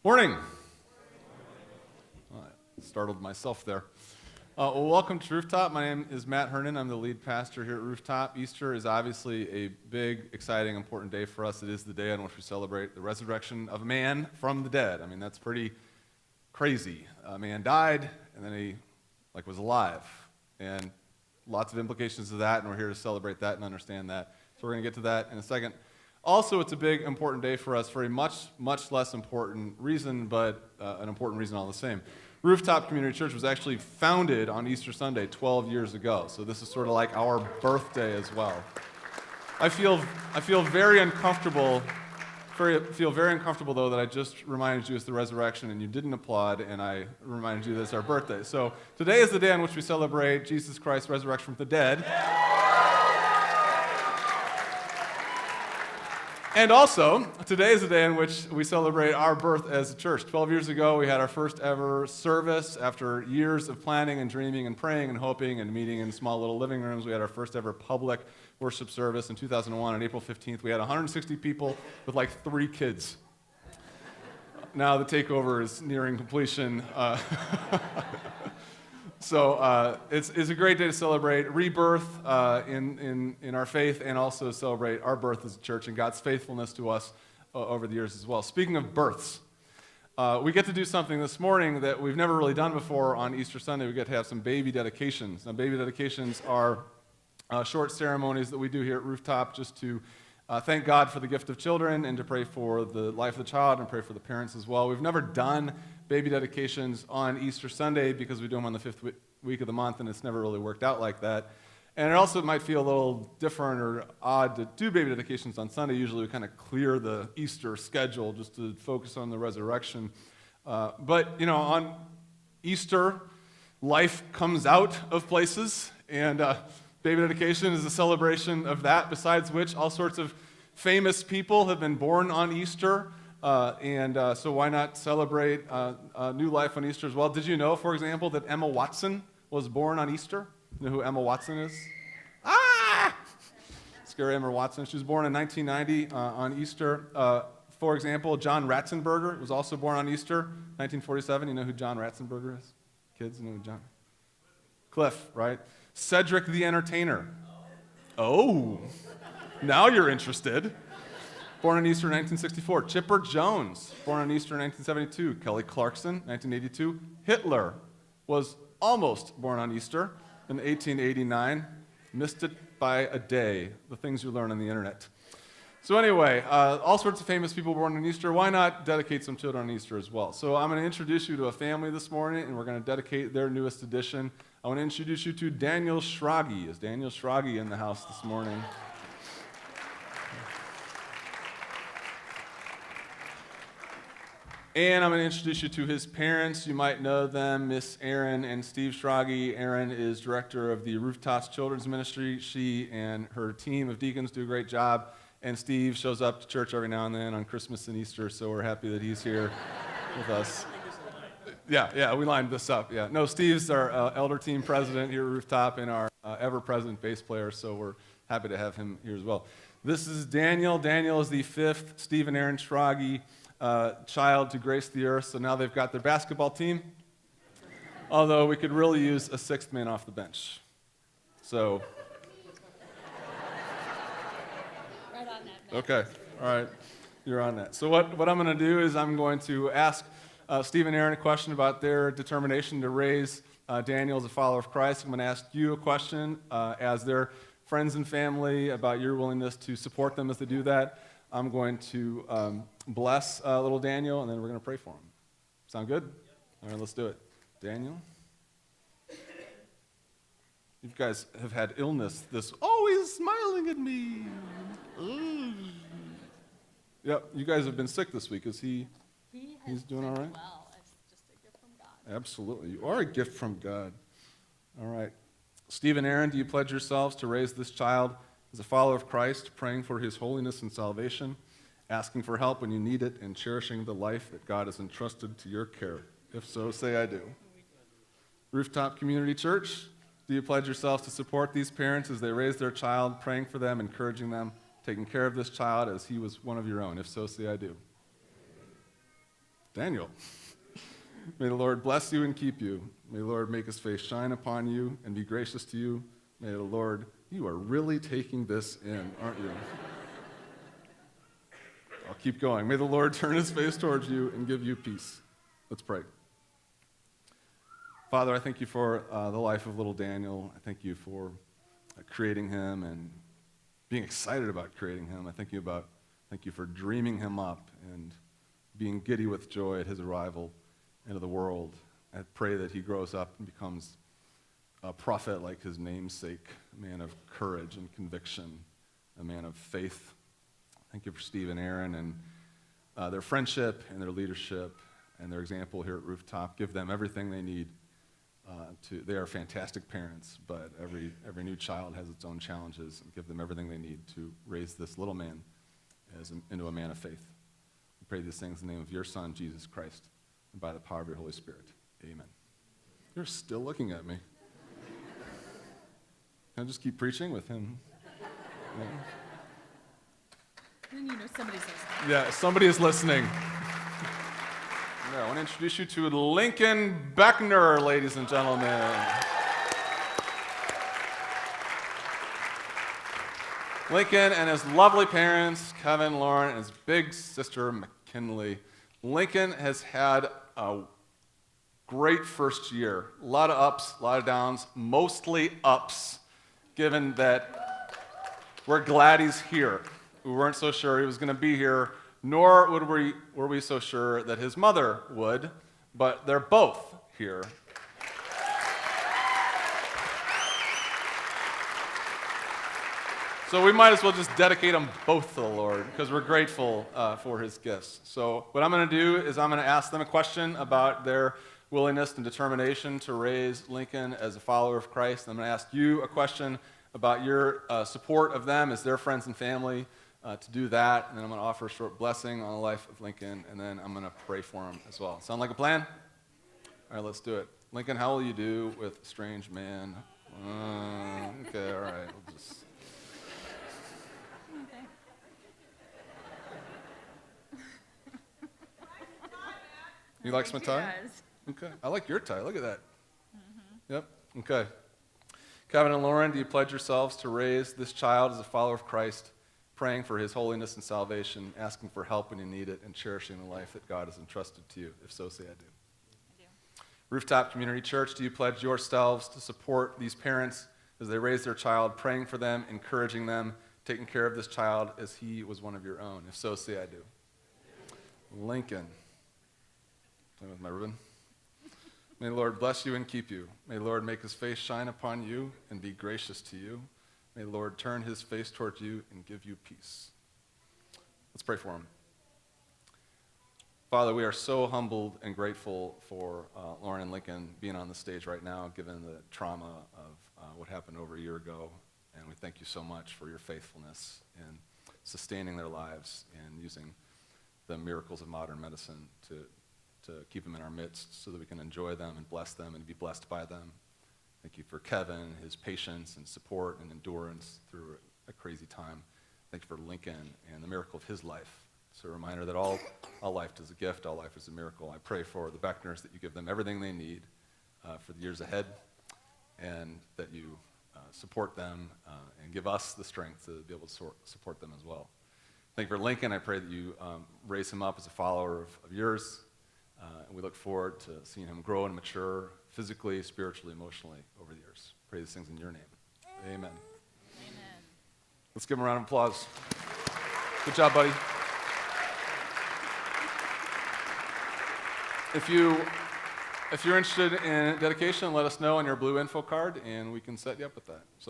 Morning. I startled myself there. Welcome to Rooftop. My name is Matt Hernan. I'm the lead pastor here at Rooftop. Easter is obviously a big, exciting, important day for us. It is the day on which we celebrate the resurrection of a man from the dead. I mean, that's pretty crazy. A man died, and then he was alive. And lots of implications of that, and we're here to celebrate that and understand that. So we're going to get to that in a second. Also, it's a big, important day for us for a much, much less important reason, but an important reason all the same. Rooftop Community Church was actually founded on Easter Sunday 12 years ago, so this is sort of like our birthday as well. I feel very uncomfortable. Feel very uncomfortable though that I just reminded you it's the resurrection and you didn't applaud, and I reminded you that it's our birthday. So today is the day on which we celebrate Jesus Christ's resurrection from the dead. And also, today is the day in which we celebrate our birth as a church. 12 years ago, we had our first ever service. After years of planning and dreaming and praying and hoping and meeting in small little living rooms, we had our first ever public worship service in 2001 on April 15th. We had 160 people with 3 kids. Now the takeover is nearing completion. So it's a great day to celebrate rebirth in our faith, and also celebrate our birth as a church and God's faithfulness to us over the years as well. Speaking of births, we get to do something this morning that we've never really done before on Easter Sunday. We get to have some baby dedications. Now, baby dedications are short ceremonies that we do here at Rooftop just to thank God for the gift of children and to pray for the life of the child and pray for the parents as well. We've never done baby dedications on Easter Sunday because we do them on the 5th week of the month, and it's never really worked out like that. And it also might feel a little different or odd to do baby dedications on Sunday. Usually we kind of clear the Easter schedule just to focus on the resurrection. But on Easter, life comes out of places, and baby dedication is a celebration of that, besides which all sorts of famous people have been born on Easter. So why not celebrate new life on Easter as well? Did you know, for example, that Emma Watson was born on Easter? You know who Emma Watson is? Scary Emma Watson. She was born in 1990 on Easter. For example, John Ratzenberger was also born on Easter, 1947. You know who John Ratzenberger is? Kids, you know who John? Cliff, right? Cedric the Entertainer. Oh, now you're interested. Born on Easter 1964. Chipper Jones, born on Easter 1972. Kelly Clarkson, 1982. Hitler was almost born on Easter in 1889. Missed it by a day. The things you learn on the internet. So anyway, all sorts of famous people born on Easter. Why not dedicate some children on Easter as well? So I'm going to introduce you to a family this morning, and we're going to dedicate their newest edition. I want to introduce you to Daniel Schrage. Is Daniel Schrage in the house this morning? And I'm going to introduce you to his parents. You might know them, Miss Erin and Steve Schrage. Erin is director of the Rooftops Children's Ministry. She and her team of deacons do a great job. And Steve shows up to church every now and then on Christmas and Easter, so we're happy that he's here with us. Yeah, we lined this up, yeah. No, Steve's our elder team president here at Rooftop and our ever-present bass player, so we're happy to have him here as well. This is Daniel. Daniel is the 5th Steve and Erin Schrage child to grace the earth, so now they've got their basketball team, although we could really use a 6th man off the bench. So, right on that. Okay, all right, you're on that. So what I'm going to do is I'm going to ask Steve and Erin a question about their determination to raise Daniel as a follower of Christ. I'm going to ask you a question as their friends and family about your willingness to support them as they do that. I'm going to bless little Daniel, and then we're going to pray for him. Sound good? All right, let's do it. Daniel? You guys have had illness. He's smiling at me. Yep, you guys have been sick this week. Is he's doing all right? Well, it's just a gift from God. Absolutely. You are a gift from God. All right. Steve and Erin, do you pledge yourselves to raise this child as a follower of Christ, praying for his holiness and salvation, asking for help when you need it, and cherishing the life that God has entrusted to your care? If so, say I do. Rooftop Community Church, do you pledge yourselves to support these parents as they raise their child, praying for them, encouraging them, taking care of this child as he was one of your own? If so, say I do. Daniel. May the Lord bless you and keep you. May the Lord make his face shine upon you and be gracious to you. May the Lord, you are really taking this in, aren't you? I'll keep going. May the Lord turn his face towards you and give you peace. Let's pray. Father, I thank you for the life of little Daniel. I thank you for creating him and being excited about creating him. I thank you for dreaming him up and being giddy with joy at his arrival into the world. I pray that he grows up and becomes a prophet like his namesake, a man of courage and conviction, a man of faith. Thank you for Steve and Aaron and their friendship and their leadership and their example here at Rooftop. Give them everything they need. They are fantastic parents, but every new child has its own challenges, and give them everything they need to raise this little man into a man of faith. We pray these things in the name of your Son, Jesus Christ, and by the power of your Holy Spirit. Amen. You're still looking at me. Can I just keep preaching with him? Yeah. Then you know somebody's listening. Yeah, somebody is listening. I want to introduce you to Lincoln Beckner, ladies and gentlemen. Lincoln and his lovely parents, Kevin, Lauren, and his big sister, McKinley. Lincoln has had a great first year. A lot of ups, a lot of downs, mostly ups, given that we're glad he's here. We weren't so sure he was going to be here, nor were we so sure that his mother would, but they're both here. So we might as well just dedicate them both to the Lord, because we're grateful for his gifts. So what I'm going to do is I'm going to ask them a question about their willingness and determination to raise Lincoln as a follower of Christ. I'm going to ask you a question about your support of them as their friends and family. To do that, and then I'm going to offer a short blessing on the life of Lincoln, and then I'm going to pray for him as well. Sound like a plan? All right, let's do it. Lincoln, how will you do with a strange man? Okay, all right. We'll just... You like my tie? Okay. I like your tie. Look at that. Mm-hmm. Yep. Okay. Kevin and Lauren, do you pledge yourselves to raise this child as a follower of Christ, praying for his holiness and salvation, asking for help when you need it, and cherishing the life that God has entrusted to you? If so, say I do. I do. Rooftop Community Church, do you pledge yourselves to support these parents as they raise their child, praying for them, encouraging them, taking care of this child as he was one of your own? If so, say I do. Lincoln. Playing with my ribbon. May the Lord bless you and keep you. May the Lord make his face shine upon you and be gracious to you. May the Lord turn his face towards you and give you peace. Let's pray for him. Father, we are so humbled and grateful for Lauren and Lincoln being on the stage right now, given the trauma of what happened over a year ago. And we thank you so much for your faithfulness in sustaining their lives and using the miracles of modern medicine to keep them in our midst so that we can enjoy them and bless them and be blessed by them. Thank you for Kevin, his patience and support and endurance through a crazy time. Thank you for Lincoln and the miracle of his life. It's a reminder that all life is a gift, all life is a miracle. I pray for the Beckners that you give them everything they need for the years ahead, and that you support them and give us the strength to be able to support them as well. Thank you for Lincoln. I pray that you raise him up as a follower of yours. And we look forward to seeing him grow and mature physically, spiritually, emotionally over the years. Pray these things in your name. Amen. Amen. Let's give him a round of applause. Good job, buddy. If you're interested in dedication, let us know on your blue info card, and we can set you up with that. So